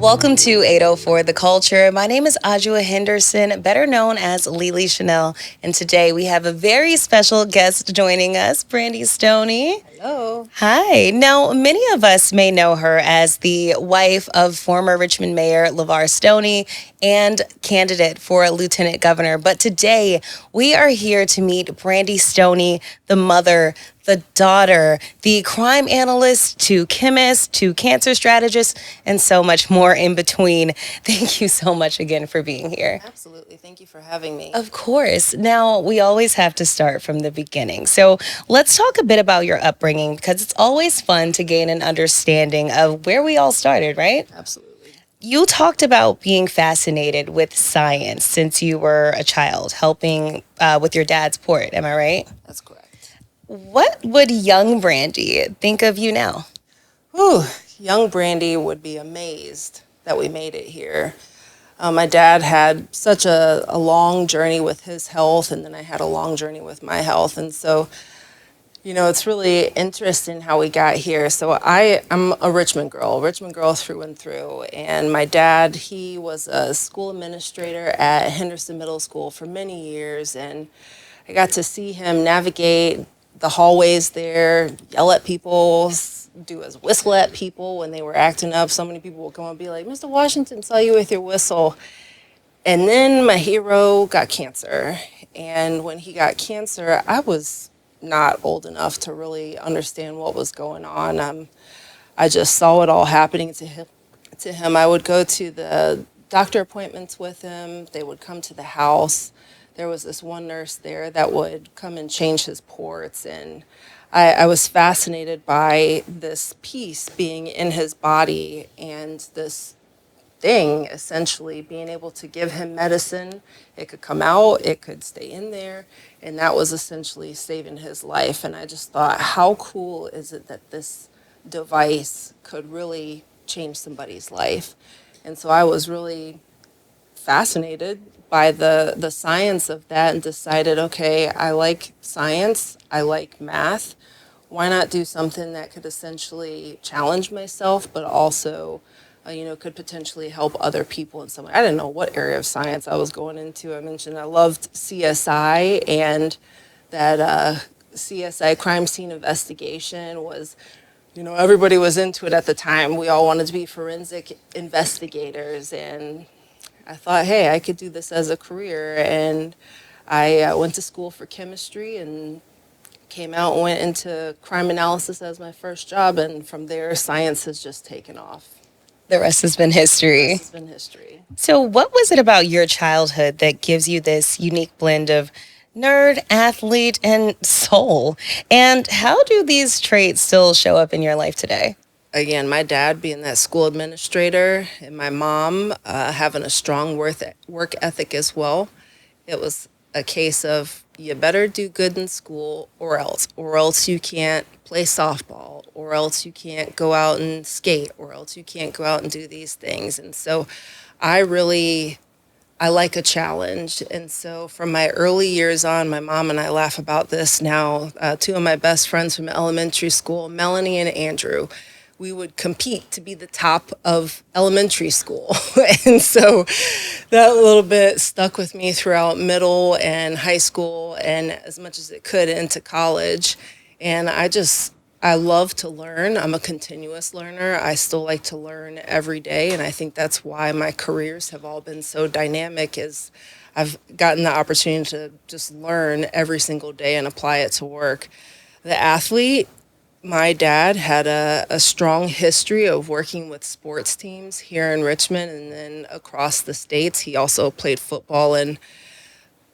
Welcome to 804 The Culture. My name is Ajua Henderson, better known as Lili Chanel, and today we have a very special guest joining us, Brandy Stoney. Hello. Hi. Now, many of us may know her as the wife of former Richmond Mayor LeVar Stoney and candidate for Lieutenant Governor. But today, we are here to meet Brandy Stoney, the mother, the daughter, the crime analyst, to chemist, to cancer strategist, and so much more in between. Thank you so much again for being here. Absolutely. Thank you for having me. Of course. Now, we always have to start from the beginning. So let's talk a bit about your upbringing because it's always fun to gain an understanding of where we all started, right? Absolutely. You talked about being fascinated with science since you were a child, helping with your dad's port. Am I right? That's correct. What would young Brandy think of you now? Whew. Young Brandy would be amazed that we made it here. My dad had such a long journey with his health, and then I had a long journey with my health. And so, it's really interesting how we got here. So I'm a Richmond girl through and through. And my dad, he was a school administrator at Henderson Middle School for many years. And I got to see him navigate the hallways there, yell at people, do his whistle at people when they were acting up. So many people would come and be like, Mr. Washington saw you with your whistle. And then my hero got cancer. And when he got cancer, I was not old enough to really understand what was going on. I just saw it all happening to him. I would go to the doctor appointments with him. They would come to the house. There was this one nurse there that would come and change his ports, and I was fascinated by this piece being in his body and this thing essentially being able to give him medicine. It could come out, it could stay in there, and that was essentially saving his life. And I just thought, how cool is it that this device could really change somebody's life? And so I was really fascinated by the science of that and decided, okay, I like science, I like math. Why not do something that could essentially challenge myself, but also, could potentially help other people in some way? I didn't know what area of science I was going into. I mentioned I loved CSI, and that CSI crime scene investigation was, everybody was into it at the time. We all wanted to be forensic investigators, and I thought, hey, I could do this as a career. And I went to school for chemistry and came out and went into crime analysis as my first job. And from there, science has just taken off. The rest has been The history. rest has been history. So, what was it about your childhood that gives you this unique blend of nerd, athlete, and soul? And how do these traits still show up in your life today? Again, my dad being that school administrator and my mom having a strong work ethic as well. It was a case of you better do good in school or else you can't play softball, or else you can't go out and skate, or else you can't go out and do these things. And so I like a challenge. And so from my early years on, my mom and I laugh about this now. Two of my best friends from elementary school, Melanie and Andrew, we would compete to be the top of elementary school. And so that little bit stuck with me throughout middle and high school and as much as it could into college. And I love to learn. I'm a continuous learner. I still like to learn every day. And I think that's why my careers have all been so dynamic is I've gotten the opportunity to just learn every single day and apply it to work. The athlete, my dad had a strong history of working with sports teams here in Richmond and then across the states. He also played football, and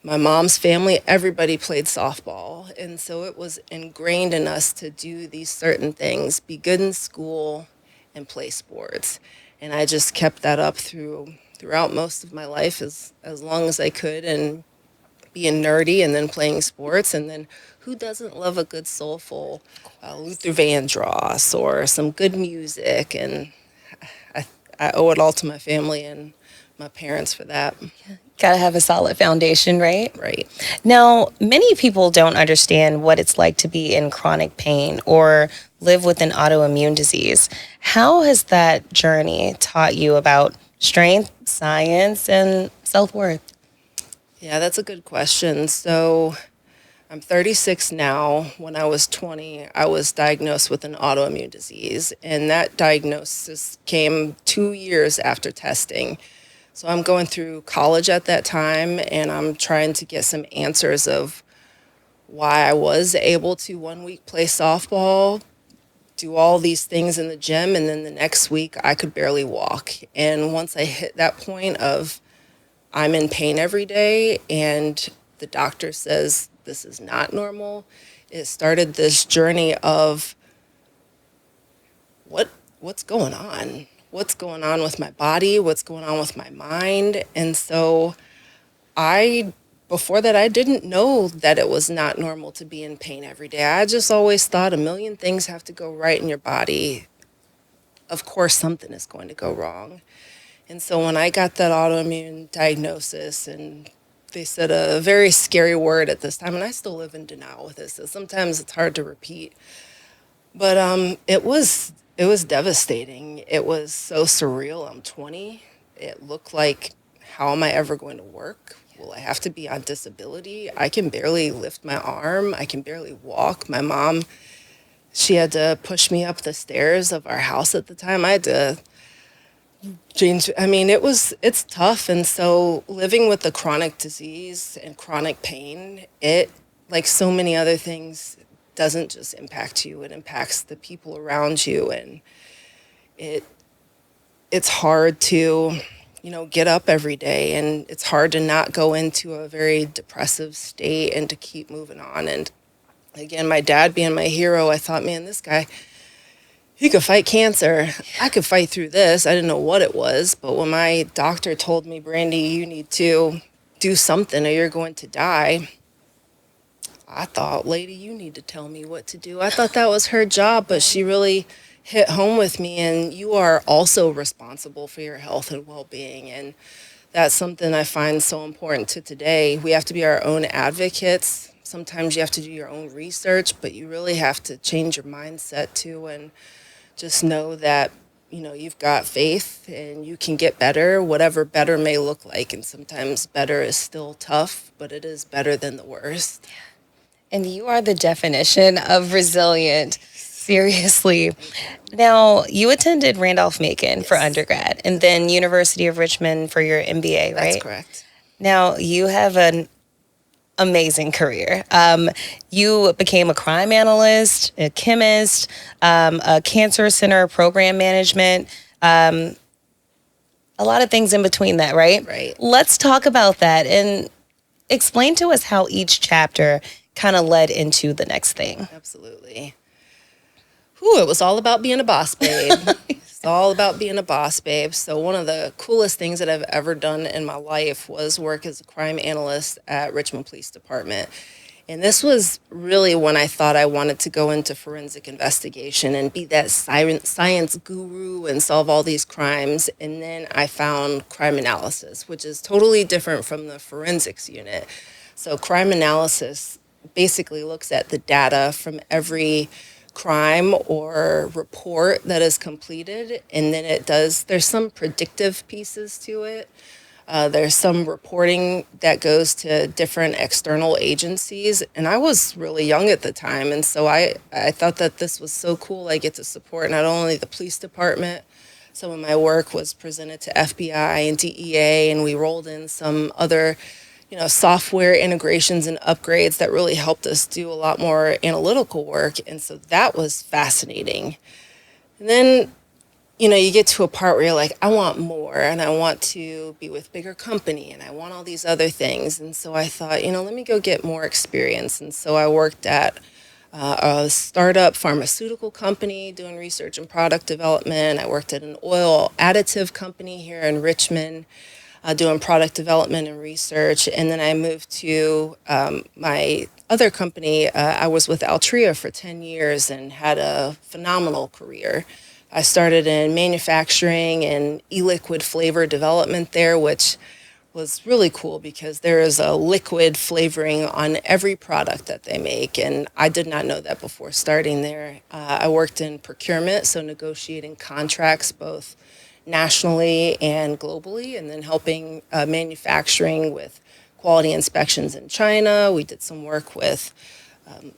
my mom's family, everybody played softball. And so it was ingrained in us to do these certain things, be good in school and play sports. And I just kept that up throughout most of my life as long as I could, and being nerdy and then playing sports. And then who doesn't love a good soulful Luther Vandross or some good music? And I, I owe it all to my family and my parents for that. Gotta have a solid foundation, right? Right. Now, many people don't understand what it's like to be in chronic pain or live with an autoimmune disease. How has that journey taught you about strength, science, and self worth? Yeah, that's a good question. So I'm 36 now. When I was 20, I was diagnosed with an autoimmune disease, and that diagnosis came 2 years after testing. So I'm going through college at that time, and I'm trying to get some answers of why I was able to 1 week play softball, do all these things in the gym, and then the next week I could barely walk. And once I hit that point of I'm in pain every day and the doctor says this is not normal, it started this journey of what what's going on? What's going on with my body? What's going on with my mind? And so I before that I didn't know that it was not normal to be in pain every day. I just always thought a million things have to go right in your body. Of course something is going to go wrong. And so when I got that autoimmune diagnosis, and they said a very scary word at this time, and I still live in denial with this, so sometimes it's hard to repeat. But it was devastating. It was so surreal. I'm 20. It looked like, how am I ever going to work? Will I have to be on disability? I can barely lift my arm. I can barely walk. My mom, she had to push me up the stairs of our house at the time. I had to change. I mean, it's tough. And so living with the chronic disease and chronic pain, it, like so many other things, doesn't just impact you, it impacts the people around you. And it it's hard to, get up every day, and it's hard to not go into a very depressive state and to keep moving on. And again, my dad being my hero, I thought, man, this guy, he could fight cancer. I could fight through this. I didn't know what it was, but when my doctor told me, Brandy, you need to do something or you're going to die, I thought, lady, you need to tell me what to do. I thought that was her job, but she really hit home with me, and you are also responsible for your health and well-being. And that's something I find so important to today. We have to be our own advocates. Sometimes you have to do your own research, but you really have to change your mindset too, and just know that you've got faith and you can get better, whatever better may look like. And sometimes better is still tough, but it is better than the worst. And you are the definition of resilient. Seriously. Now, you attended Randolph-Macon for undergrad and then University of Richmond for your MBA, right? That's correct. Now, you have an amazing career. You became a crime analyst, a chemist, a cancer center program management, a lot of things in between that, right? Right. Let's talk about that and explain to us how each chapter kind of led into the next thing. Absolutely. It was all about being a boss babe. It's all about being a boss babe. So one of the coolest things that I've ever done in my life was work as a crime analyst at Richmond Police Department. And this was really when I thought I wanted to go into forensic investigation and be that science guru and solve all these crimes. And then I found crime analysis, which is totally different from the forensics unit. So crime analysis basically looks at the data from every crime or report that is completed, and then there's some predictive pieces to it. There's some reporting that goes to different external agencies, and I was really young at the time, and so I thought that this was so cool. I get to support not only the police department. Some of my work was presented to FBI and DEA, and we rolled in some other software integrations and upgrades that really helped us do a lot more analytical work. And so that was fascinating. And then, you get to a part where you're like, I want more, and I want to be with bigger company, and I want all these other things. And so I thought, let me go get more experience. And so I worked at a startup pharmaceutical company doing research and product development. I worked at an oil additive company here in Richmond, doing product development and research. And then I moved to my other company. I was with Altria for 10 years and had a phenomenal career. I started in manufacturing and e-liquid flavor development there, which was really cool because there is a liquid flavoring on every product that they make. And I did not know that before starting there. I worked in procurement, so negotiating contracts both nationally and globally, and then helping manufacturing with quality inspections in China. We did some work with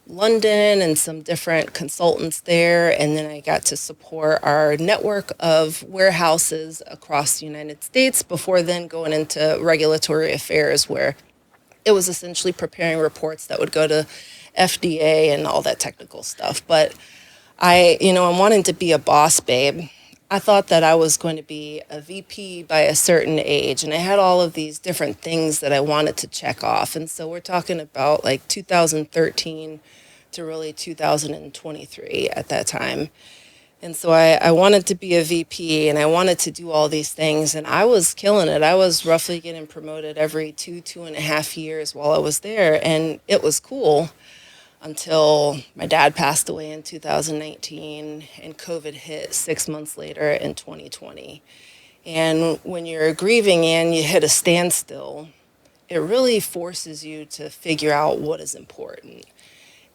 London and some different consultants there. And then I got to support our network of warehouses across the United States before then going into regulatory affairs, where it was essentially preparing reports that would go to FDA and all that technical stuff. But I'm wanting to be a boss babe. I thought that I was going to be a VP by a certain age, and I had all of these different things that I wanted to check off. And so we're talking about like 2013 to really 2023 at that time. And so I wanted to be a VP and I wanted to do all these things, and I was killing it. I was roughly getting promoted every 2.5 years while I was there, and it was cool until my dad passed away in 2019 and COVID hit 6 months later in 2020. And when you're grieving and you hit a standstill, it really forces you to figure out what is important.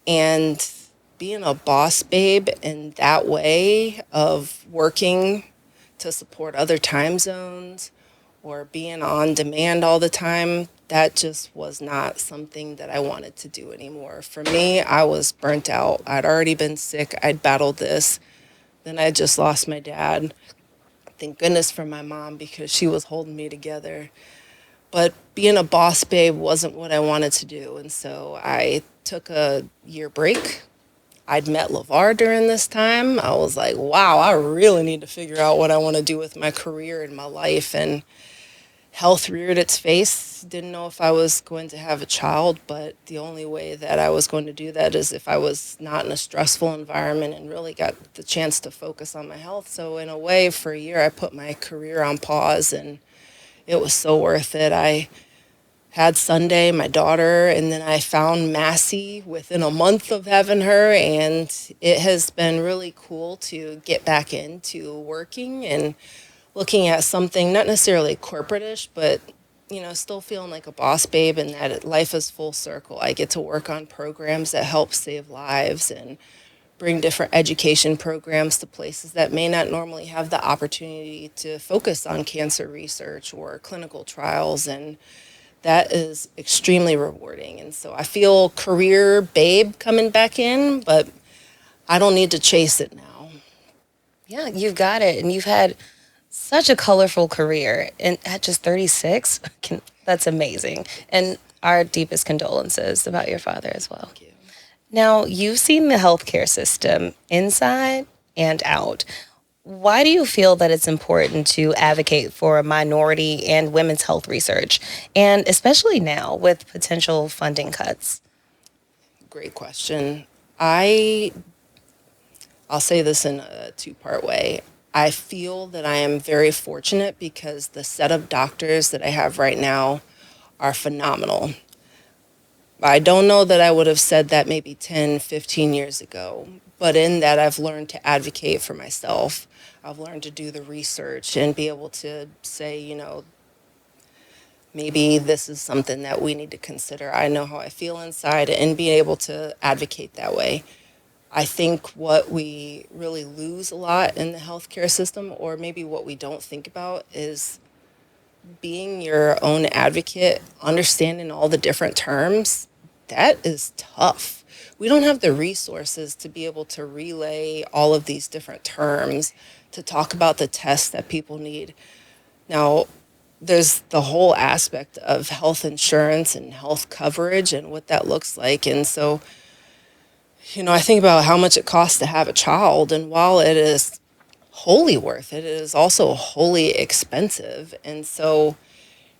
And being a boss babe in that way of working to support other time zones or being on demand all the time, that just was not something that I wanted to do anymore. For me, I was burnt out. I'd already been sick. I'd battled this. Then I just lost my dad. Thank goodness for my mom because she was holding me together. But being a boss babe wasn't what I wanted to do. And so I took a year break. I'd met LeVar during this time. I was like, wow, I really need to figure out what I want to do with my career and my life. And health reared its face. Didn't know if I was going to have a child, but the only way that I was going to do that is if I was not in a stressful environment and really got the chance to focus on my health. So in a way, for a year, I put my career on pause, and it was so worth it. I had Sunday, my daughter, and then I found Massey within a month of having her, and it has been really cool to get back into working and looking at something not necessarily corporate-ish, but still feeling like a boss babe and that life is full circle. I get to work on programs that help save lives and bring different education programs to places that may not normally have the opportunity to focus on cancer research or clinical trials, and that is extremely rewarding. And so I feel career babe coming back in, but I don't need to chase it now. Yeah, you've got it. And you've had such a colorful career. And at just 36, that's amazing. And our deepest condolences about your father as well. Thank you. Now, you've seen the healthcare system inside and out. Why do you feel that it's important to advocate for minority and women's health research, and especially now with potential funding cuts? Great question. I'll say this in a two-part way. I feel that I am very fortunate because the set of doctors that I have right now are phenomenal. I don't know that I would have said that maybe 10, 15 years ago, but in that I've learned to advocate for myself. I've learned to do the research and be able to say, maybe this is something that we need to consider. I know how I feel inside and being able to advocate that way. I think what we really lose a lot in the healthcare system, or maybe what we don't think about, is being your own advocate, understanding all the different terms. That is tough. We don't have the resources to be able to relay all of these different terms, to talk about the tests that people need. Now, there's the whole aspect of health insurance and health coverage and what that looks like. And so, I think about how much it costs to have a child, and while it is wholly worth it, it is also wholly expensive. And so,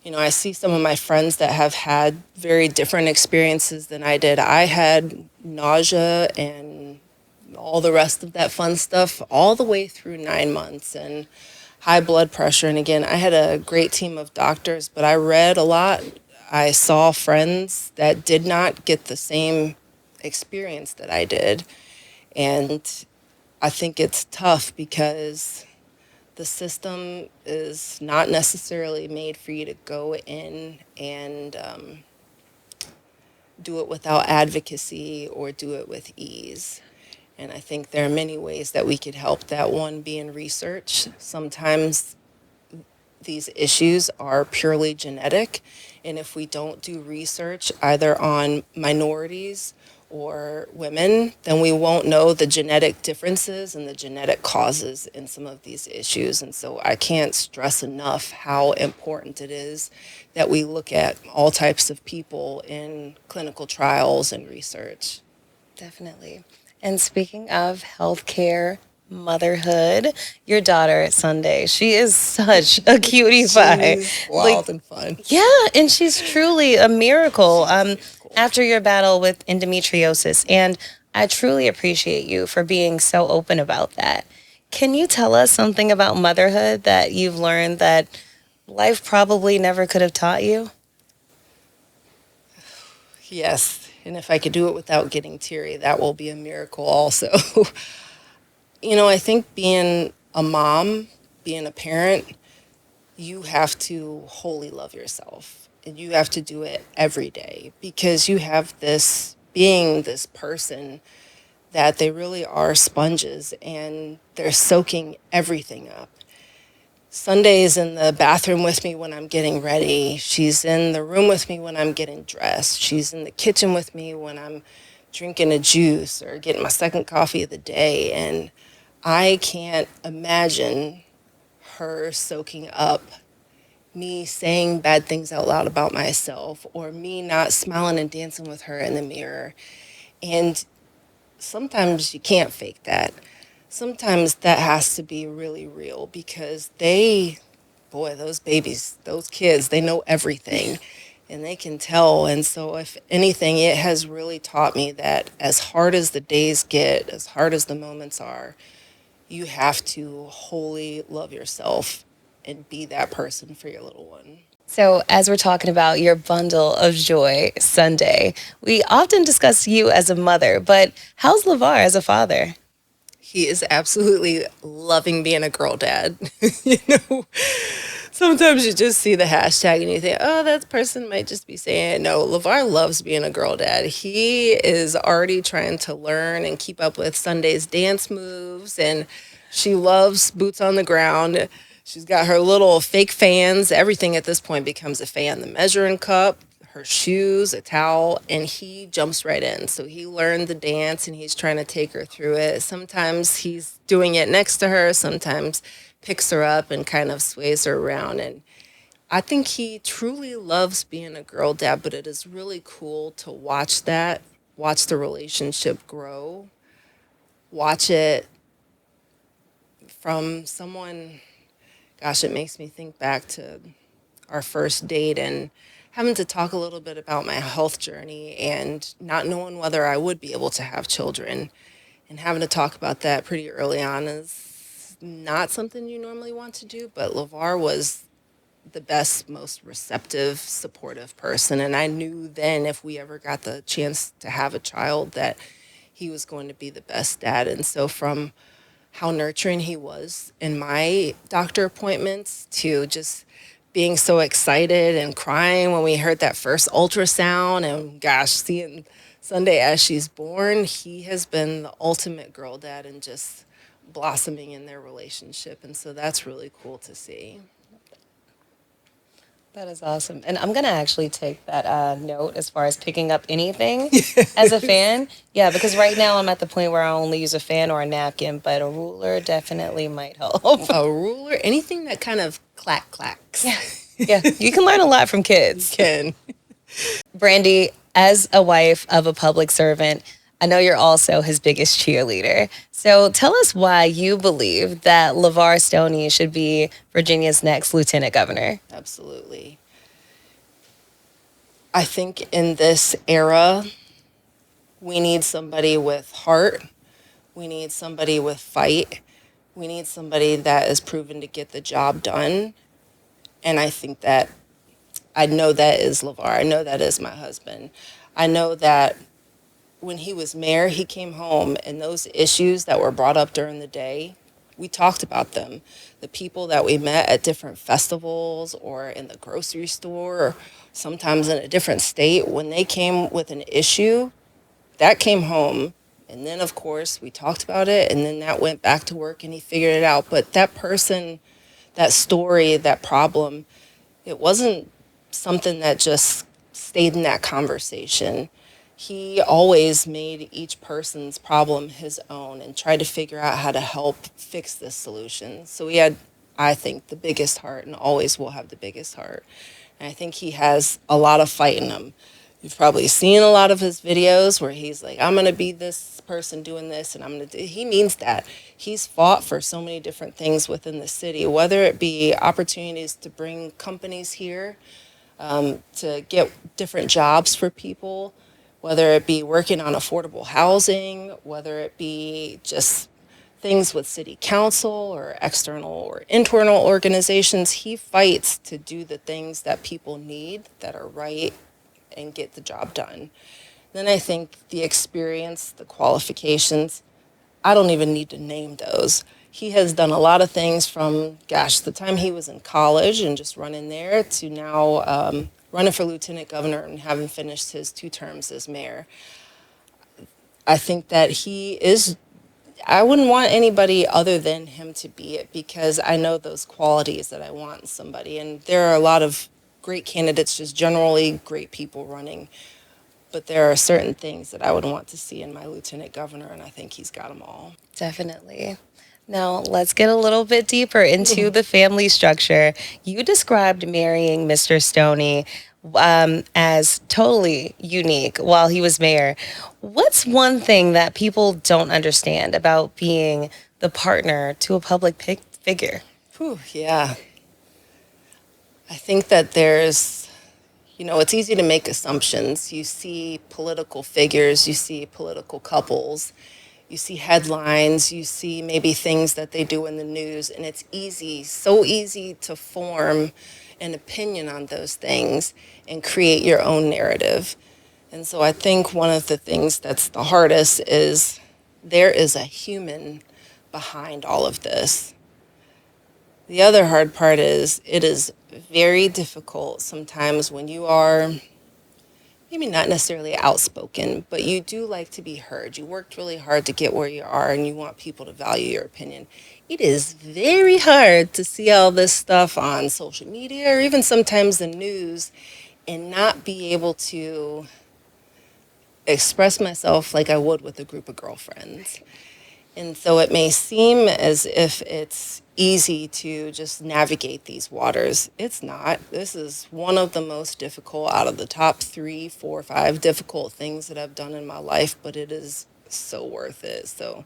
I see some of my friends that have had very different experiences than I did. I had nausea and all the rest of that fun stuff all the way through 9 months, and high blood pressure. And again, I had a great team of doctors, but I read a lot. I saw friends that did not get the same experience that I did. And I think it's tough because The system is not necessarily made for you to go in and do it without advocacy or do it with ease. And I think there are many ways that we could help that. One being research. Sometimes these issues are purely genetic, and if we don't do research either on minorities or women, then we won't know the genetic differences and the genetic causes in some of these issues. And so I can't stress enough how important it is that we look at all types of people in clinical trials and research. Definitely. And speaking of healthcare, motherhood, your daughter, Sunday, she is such a cutie pie. She's wild and fun. Yeah, and she's truly a miracle Cool. after your battle with endometriosis. And I truly appreciate you for being so open about that. Can you tell us something about motherhood that you've learned that life probably never could have taught you? Yes, and if I could do it without getting teary, that will be a miracle also. I think being a mom, being a parent, you have to wholly love yourself. And you have to do it every day because you have this being this person that they really are sponges and they're soaking everything up. Sunday is in the bathroom with me when I'm getting ready. She's in the room with me when I'm getting dressed. She's in the kitchen with me when I'm drinking a juice or getting my second coffee of the day. And I can't imagine her soaking up me saying bad things out loud about myself or me not smiling and dancing with her in the mirror. And sometimes you can't fake that. Sometimes that has to be really real because those babies, those kids, they know everything and they can tell. And so, if anything, it has really taught me that as hard as the days get, as hard as the moments are, you have to wholly love yourself and be that person for your little one. So, as we're talking about your bundle of joy, Sunday, we often discuss you as a mother, but how's LeVar as a father? He is absolutely loving being a girl dad. you know, Sometimes you just see the hashtag and you think, oh, that person might just be saying it. No, LeVar loves being a girl dad. He is already trying to learn and keep up with Sunday's dance moves, and she loves boots on the ground. She's got her little fake fans. Everything at this point becomes a fan. The measuring cup, her shoes, a towel, and he jumps right in. So he learned the dance and he's trying to take her through it. Sometimes he's doing it next to her, sometimes picks her up and kind of sways her around. And I think he truly loves being a girl dad, but it is really cool to watch that, watch the relationship grow, watch it from someone. Gosh, it makes me think back to our first date and having to talk a little bit about my health journey and not knowing whether I would be able to have children, and having to talk about that pretty early on is not something you normally want to do, but LeVar was the best, most receptive, supportive person. And I knew then if we ever got the chance to have a child that he was going to be the best dad. And so from how nurturing he was in my doctor appointments to just being so excited and crying when we heard that first ultrasound and gosh, seeing Sunday as she's born, he has been the ultimate girl dad and just blossoming in their relationship. And so that's really cool to see. That is awesome. And I'm going to actually take that note as far as picking up anything as a fan. Yeah, because right now I'm at the point where I only use a fan or a napkin, but a ruler definitely might help. A ruler, anything that kind of clacks. Yeah. Yeah, you can learn a lot from kids. You can. Brandy, as a wife of a public servant, I know you're also his biggest cheerleader. So tell us why you believe that LeVar Stoney should be Virginia's next lieutenant governor. Absolutely. I think in this era, we need somebody with heart. We need somebody with fight. We need somebody that is proven to get the job done. And I know that is LeVar. I know that is my husband. I know that when he was mayor, he came home and those issues that were brought up during the day, we talked about them. The people that we met at different festivals or in the grocery store, or sometimes in a different state, when they came with an issue, that came home. And then, of course, we talked about it, and then that went back to work and he figured it out. But that person, that story, that problem, it wasn't something that just stayed in that conversation. He always made each person's problem his own and tried to figure out how to help fix this solution. So he had, I think, the biggest heart and always will have the biggest heart. And I think he has a lot of fight in him. You've probably seen a lot of his videos where he's like, I'm going to be this person doing this, and I'm going to do. He means that. He's fought for so many different things within the city, whether it be opportunities to bring companies here, to get different jobs for people, whether it be working on affordable housing, whether it be just things with city council or external or internal organizations. He fights to do the things that people need that are right and get the job done. Then I think the experience, the qualifications, I don't even need to name those. He has done a lot of things from, gosh, the time he was in college and just running there to now running for lieutenant governor and having finished his 2 terms as mayor. I think that he is, I wouldn't want anybody other than him to be it because I know those qualities that I want in somebody. And there are a lot of great candidates, just generally great people running. But there are certain things that I would want to see in my lieutenant governor, and I think he's got them all. Definitely. Now, let's get a little bit deeper into the family structure. You described marrying Mr. Stoney as totally unique while he was mayor. What's one thing that people don't understand about being the partner to a public figure? Whew, yeah. I think that there's, it's easy to make assumptions. You see political figures, you see political couples, you see headlines, you see maybe things that they do in the news, and it's easy, so easy to form an opinion on those things and create your own narrative. And so I think one of the things that's the hardest is there is a human behind all of this. The other hard part is it is very difficult sometimes when you are maybe not necessarily outspoken, but you do like to be heard. You worked really hard to get where you are and you want people to value your opinion. It is very hard to see all this stuff on social media or even sometimes the news and not be able to express myself like I would with a group of girlfriends. And so it may seem as if it's easy to just navigate these waters. It's not. This is one of the most difficult out of the top 3, 4, 5 difficult things that I've done in my life, but it is so worth it. So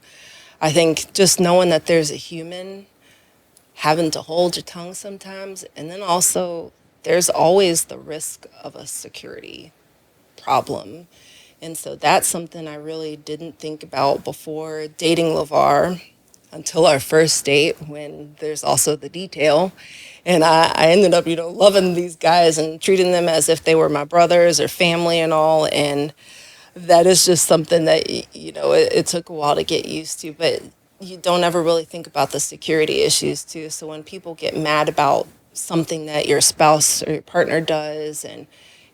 I think just knowing that there's a human, having to hold your tongue sometimes, and then also there's always the risk of a security problem. And so that's something I really didn't think about before dating LeVar until our first date when there's also the detail. And I ended up, loving these guys and treating them as if they were my brothers or family and all. And that is just something that, it took a while to get used to. But you don't ever really think about the security issues too. So when people get mad about something that your spouse or your partner does and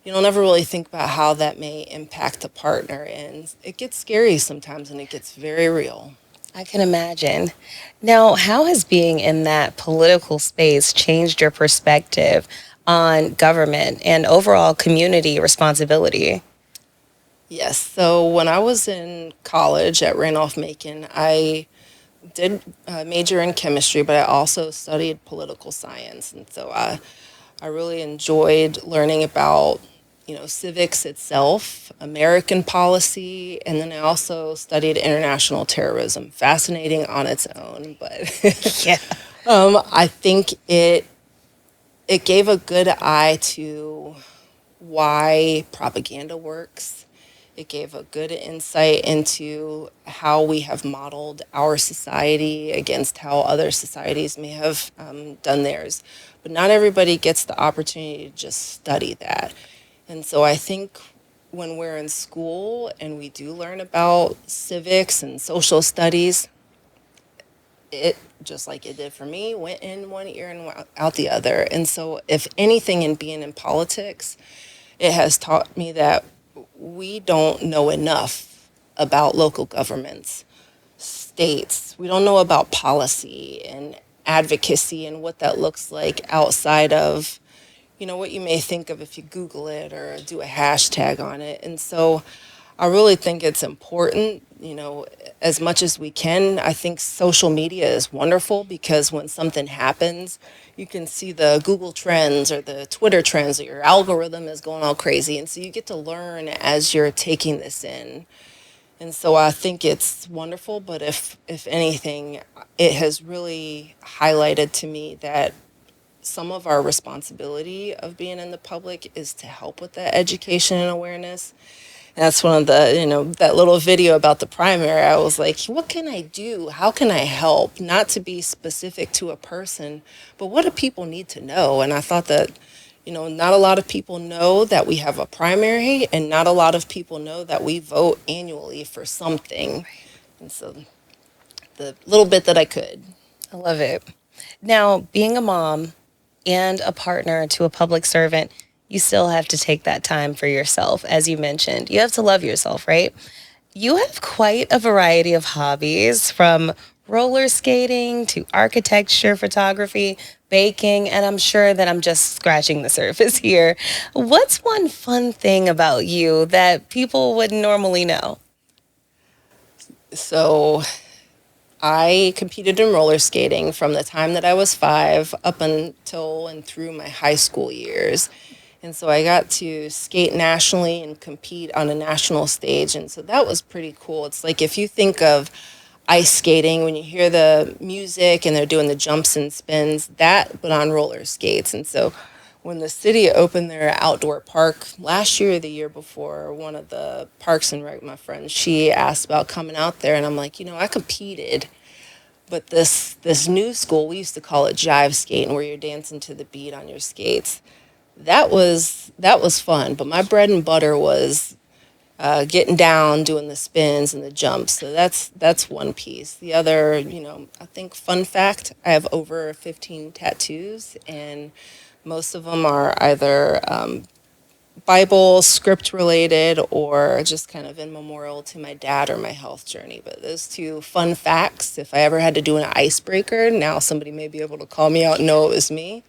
you don't ever really think about how that may impact the partner. And it gets scary sometimes and it gets very real. I can imagine. Now, how has being in that political space changed your perspective on government and overall community responsibility? Yes. So when I was in college at Randolph-Macon, I did major in chemistry, but I also studied political science. And so I really enjoyed learning about civics itself, American policy, and then I also studied international terrorism. Fascinating on its own, but Yeah. I think it gave a good eye to why propaganda works. It gave a good insight into how we have modeled our society against how other societies may have done theirs. But not everybody gets the opportunity to just study that. And so I think when we're in school and we do learn about civics and social studies, it, just like it did for me, went in one ear and out the other. And so, if anything, in being in politics, it has taught me that we don't know enough about local governments, states. We don't know about policy and advocacy and what that looks like outside of, what you may think of if you Google it or do a hashtag on it. And so I really think it's important, as much as we can. I think social media is wonderful because when something happens, you can see the Google trends or the Twitter trends, or your algorithm is going all crazy. And so you get to learn as you're taking this in. And so I think it's wonderful, but if anything, it has really highlighted to me that some of our responsibility of being in the public is to help with that education and awareness. And that's one of the, that little video about the primary. I was like, what can I do? How can I help? Not to be specific to a person, but what do people need to know? And I thought that, not a lot of people know that we have a primary, and not a lot of people know that we vote annually for something. And so the little bit that I could. I love it. Now, being a mom and a partner to a public servant, you still have to take that time for yourself, as you mentioned. You have to love yourself, right? You have quite a variety of hobbies, from roller skating to architecture, photography, baking, and I'm sure that I'm just scratching the surface here. What's one fun thing about you that people wouldn't normally know? So I competed in roller skating from the time that I was 5 up until and through my high school years. And so I got to skate nationally and compete on a national stage. And so that was pretty cool. It's like if you think of ice skating, when you hear the music and they're doing the jumps and spins, that but on roller skates. And so when the city opened their outdoor park last year or the year before, one of the Parks and Rec, my friend, she asked about coming out there. And I'm like, I competed. But this new school, we used to call it jive skating, where you're dancing to the beat on your skates. That was fun, but my bread and butter was getting down, doing the spins and the jumps. So that's one piece. The other, I think fun fact, I have over 15 tattoos, and most of them are either Bible script related or just kind of in memorial to my dad or my health journey. But those two fun facts, if I ever had to do an icebreaker, now somebody may be able to call me out and know it was me.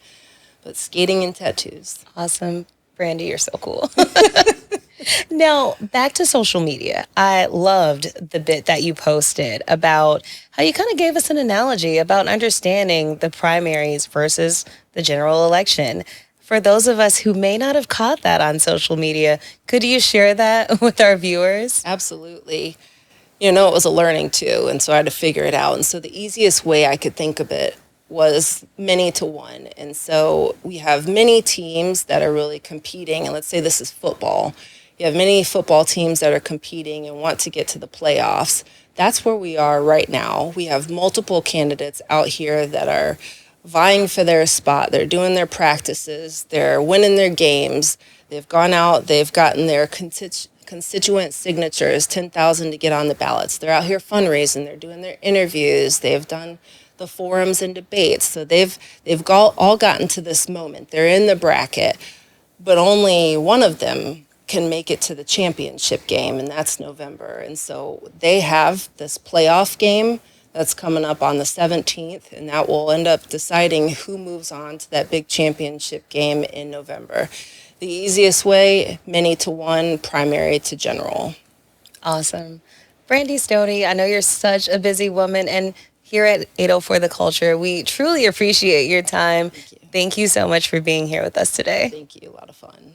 But skating and tattoos. Awesome. Brandy, you're so cool. Now, back to social media. I loved the bit that you posted about how you kind of gave us an analogy about understanding the primaries versus the general election. For those of us who may not have caught that on social media, could you share that with our viewers? Absolutely. It was a learning too, and so I had to figure it out. And so the easiest way I could think of it was many to one. And so we have many teams that are really competing, and let's say this is football. You have many football teams that are competing and want to get to the playoffs. That's where we are right now. We have multiple candidates out here that are vying for their spot. They're doing their practices. They're winning their games. They've gone out. They've gotten their constituent signatures, 10,000 to get on the ballots. They're out here fundraising. They're doing their interviews. They've done the forums and debates. So they've all gotten to this moment. They're in the bracket, but only one of them can make it to the championship game, and that's November. And so they have this playoff game that's coming up on the 17th, and that will end up deciding who moves on to that big championship game in November. The easiest way, many to one, primary to general. Awesome. Brandy Stoney, I know you're such a busy woman, and here at 804 The Culture, we truly appreciate your time. Thank you. Thank you so much for being here with us today. Thank you. A lot of fun.